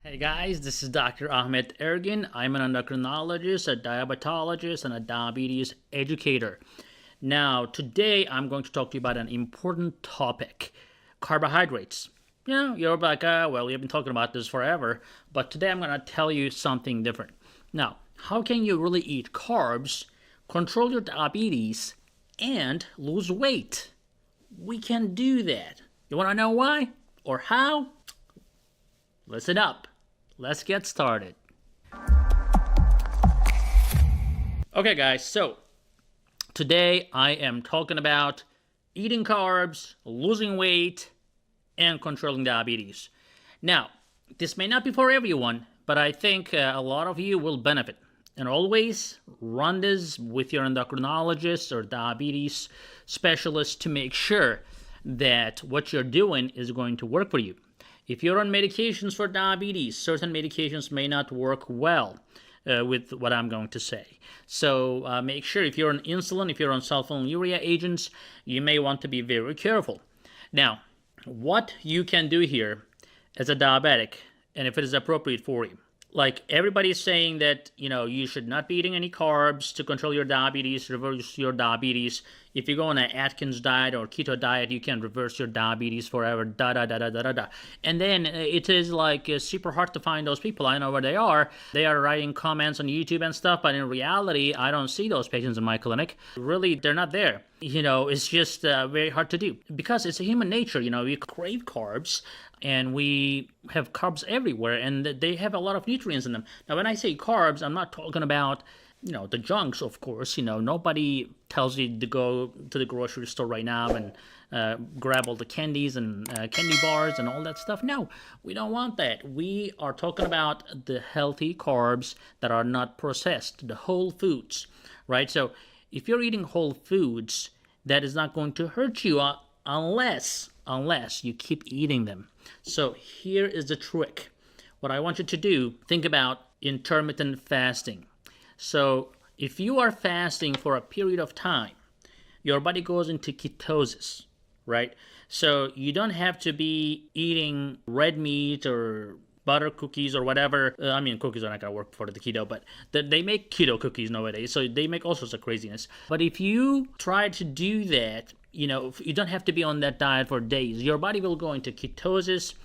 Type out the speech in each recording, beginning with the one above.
Hey guys, this is Dr. Ahmed Ergin. I'm an endocrinologist, a diabetologist, and a diabetes educator. Now, today I'm going to talk to you about an important topic, carbohydrates. You're like, well, we've been talking about this forever, but today I'm going to tell you something different. Now, how can you really eat carbs, control your diabetes, and lose weight? We can do that. You want to know why or how? Listen up. Let's get started. Okay, guys, so today I am talking about eating carbs, losing weight, and controlling diabetes. Now, this may not be for everyone, but I think a lot of you will benefit. And always run this with your endocrinologist or diabetes specialist to make sure that what you're doing is going to work for you. If you're on medications for diabetes, certain medications may not work well with what I'm going to say. So make sure if you're on insulin, if you're on sulfonylurea agents, you may want to be very careful. Now, what you can do here as a diabetic, and if it is appropriate for you, like everybody's saying that, you should not be eating any carbs to control your diabetes, reverse your diabetes. If you go on an Atkins diet or keto diet, you can reverse your diabetes forever, And then it is like super hard to find those people. I know where they are. They are writing comments on YouTube and stuff, but in reality, I don't see those patients in my clinic. Really, they're not there. It's just very hard to do because it's a human nature. We crave carbs and we have carbs everywhere and they have a lot of nutrients in them. Now, when I say carbs, I'm not talking about the junks, of course. Nobody tells you to go to the grocery store right now and grab all the candies and candy bars and all that stuff. No, we don't want that. We are talking about the healthy carbs that are not processed, the whole foods, right? So if you're eating whole foods, that is not going to hurt you unless you keep eating them. So here is the trick. What I want you to do, think about intermittent fasting. So if you are fasting for a period of time, your body goes into ketosis, right? So you don't have to be eating red meat or butter cookies or whatever. Cookies are not going to work for the keto, but they make keto cookies nowadays, so they make all sorts of craziness. But if you try to do that, you don't have to be on that diet for days. Your body will go into ketosis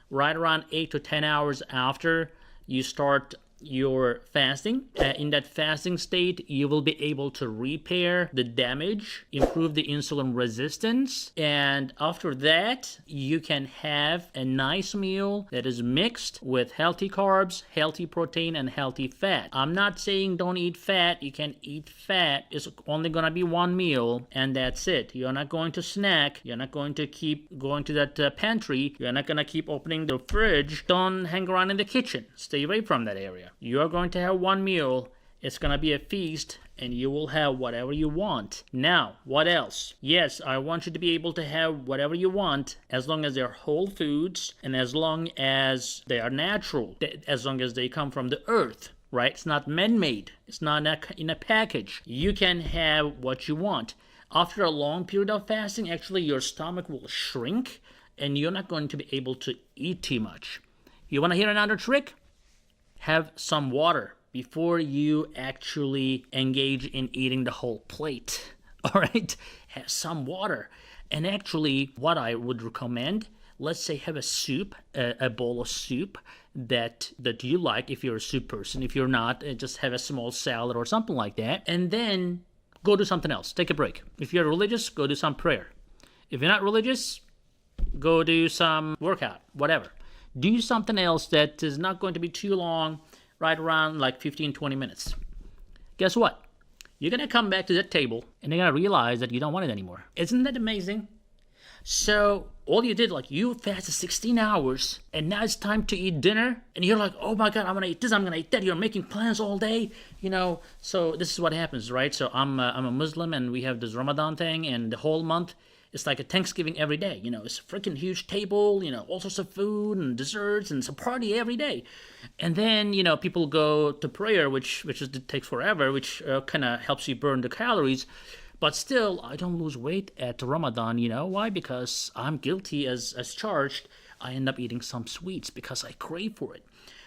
right around 8 to 10 hours after you start your fasting. In that fasting state, you will be able to repair the damage, improve the insulin resistance, and after that, you can have a nice meal that is mixed with healthy carbs, healthy protein, and healthy fat. I'm not saying don't eat fat. You can eat fat. It's only gonna be one meal, and that's it. You're not going to snack. You're not going to keep going to that pantry. You're not gonna keep opening the fridge. Don't hang around in the kitchen. Stay away from that area. You are going to have one meal. It's going to be a feast, and you will have whatever you want. Now, what else? Yes, I want you to be able to have whatever you want as long as they're whole foods and as long as they are natural, as long as they come from the earth, right? It's not man-made. It's not in a package. You can have what you want. After a long period of fasting, actually your stomach will shrink, and you're not going to be able to eat too much. You want to hear another trick? Have some water before you actually engage in eating the whole plate. All right? Have some water. And actually, what I would recommend, let's say have a soup, a bowl of soup that you like if you're a soup person. If you're not, just have a small salad or something like that. And then go do something else. Take a break. If you're religious, go do some prayer. If you're not religious, go do some workout, whatever. Do something else that is not going to be too long, right around like 15-20 minutes. Guess what? You're going to come back to that table and you're going to realize that you don't want it anymore. Isn't that amazing? So all you did, you fasted 16 hours and now it's time to eat dinner and you're like, oh my God, I'm going to eat this, I'm going to eat that. You're making plans all day, So this is what happens, right? So I'm a Muslim and we have this Ramadan thing and the whole month it's like a Thanksgiving every day. It's a freaking huge table, all sorts of food and desserts, and it's a party every day. And then, people go to prayer, which takes forever, which kind of helps you burn the calories. But still, I don't lose weight at Ramadan. You know why? Because I'm guilty as charged. I end up eating some sweets because I crave for it.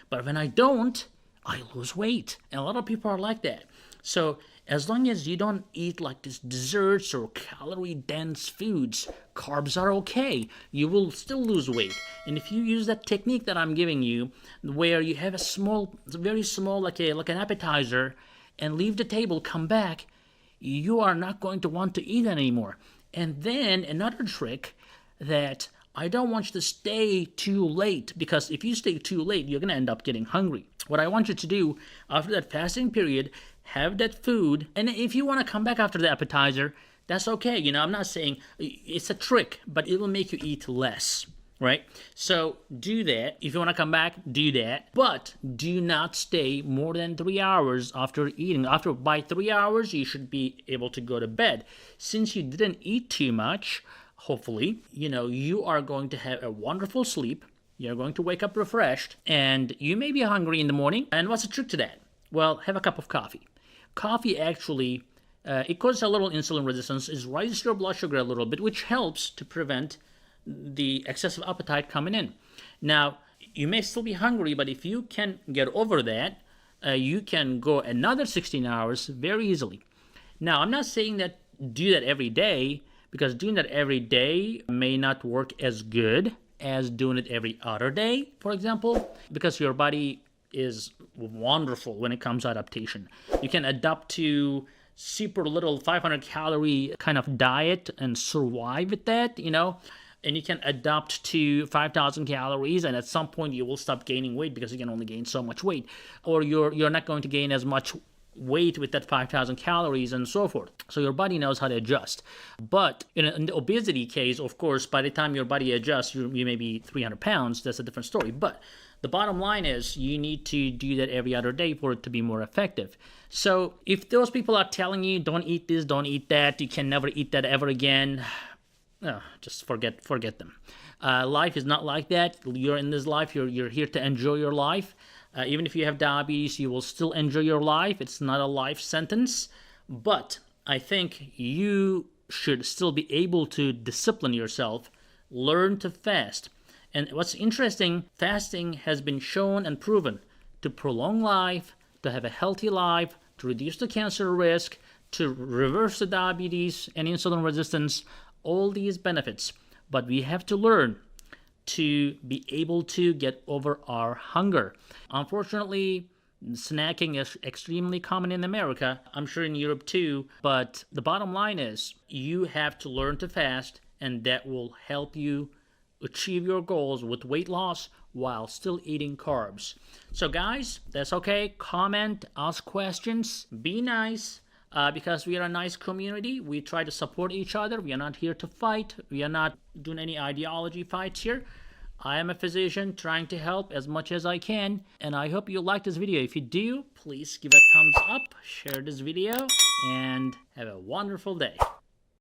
But when I don't, I lose weight. And a lot of people are like that. So as long as you don't eat like these desserts or calorie-dense foods, carbs are okay. You will still lose weight. And if you use that technique that I'm giving you, where you have a small, very small, like an appetizer, and leave the table, come back, you are not going to want to eat anymore. And then another trick that I don't want you to stay too late, because if you stay too late, you're going to end up getting hungry. What I want you to do after that fasting period, have that food, and if you want to come back after the appetizer, that's okay. You know, I'm not saying it's a trick, but it will make you eat less, right? So do that. If you want to come back, do that. But do not stay more than 3 hours after eating. By 3 hours, you should be able to go to bed. Since you didn't eat too much, hopefully, you know, you are going to have a wonderful sleep. You're going to wake up refreshed, and you may be hungry in the morning. And what's the trick to that? Well, have a cup of coffee. Coffee actually, it causes a little insulin resistance, it raises your blood sugar a little bit, which helps to prevent the excessive appetite coming in. Now, you may still be hungry, but if you can get over that, you can go another 16 hours very easily. Now, I'm not saying that do that every day, because doing that every day may not work as good as doing it every other day, for example, because your body is wonderful when it comes to adaptation. You can adapt to super little 500 calorie kind of diet and survive with that, you know, and you can adapt to 5,000 calories, and at some point you will stop gaining weight because you can only gain so much weight, or you're not going to gain as much weight with that 5,000 calories and so forth. So your body knows how to adjust. But in the obesity case, of course, by the time your body adjusts, you may be 300 pounds. That's a different story. But the bottom line is you need to do that every other day for it to be more effective. So if those people are telling you, don't eat this, don't eat that, you can never eat that ever again, just forget them. Life is not like that. You're in this life. You're here to enjoy your life. Even if you have diabetes, you will still enjoy your life. It's not a life sentence. But I think you should still be able to discipline yourself, learn to fast. And what's interesting, fasting has been shown and proven to prolong life, to have a healthy life, to reduce the cancer risk, to reverse the diabetes and insulin resistance, all these benefits. But we have to learn to be able to get over our hunger. Unfortunately, snacking is extremely common in America. I'm sure in Europe too. But the bottom line is you have to learn to fast, and that will help you achieve your goals with weight loss while still eating carbs. So guys, that's okay. Comment, ask questions, be nice. Because we are a nice community, we try to support each other. We are not here to fight. We are not doing any ideology fights here. I am a physician trying to help as much as I can, and I hope you like this video. If you do, please give a thumbs up, share this video, and have a wonderful day.